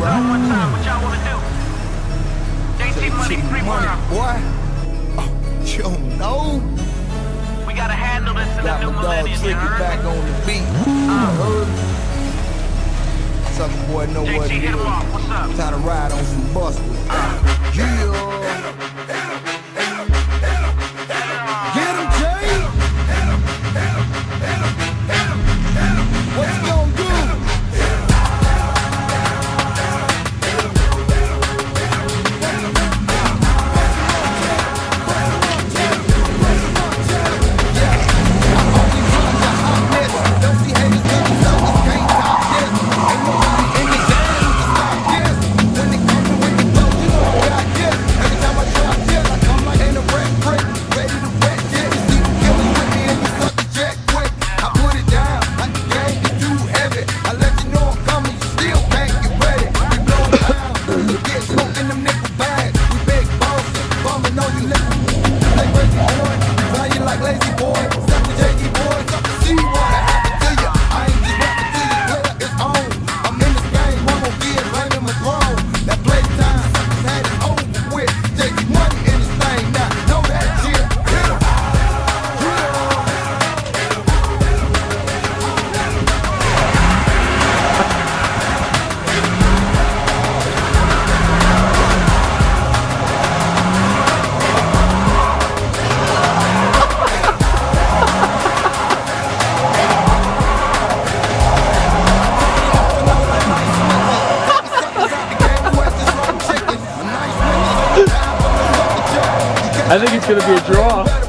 one time, what y'all wanna do? JT Money, free world. Boy. Oh, you don't know? We gotta handle this in the Got new my dog millennium, you Tricky heard? back on the beat. Heard? Sucker boy know what JT, it hit him is. off, what's up? Time to ride on some busters. Yeah. Get him, Jay. What you gonna do? Don't see haters coming, so this can't top this. Ain't nobody in the game to stop this. When it comes to when it goes, you know I got this. Every time I drop this, I come like in a red brick, ready to wet this. You see the killers with me and you suck the jack quick. I put it down like the game is too heavy. I let you know I'm coming, you still can't get ready. We blow it down, you get smoked in them nickel bags. We big bosses, bumming on you niggas. Like crazy boy, fly you like lazy boy. Step to JD boy, stop to see what happened to you. I ain't just rapping to you, player it's on. I'm in this game, one more year, claiming my throne. That playtime, suckers had it over with. JD Money in this thing now, know that shit. Hit 'em. I think it's gonna be a draw.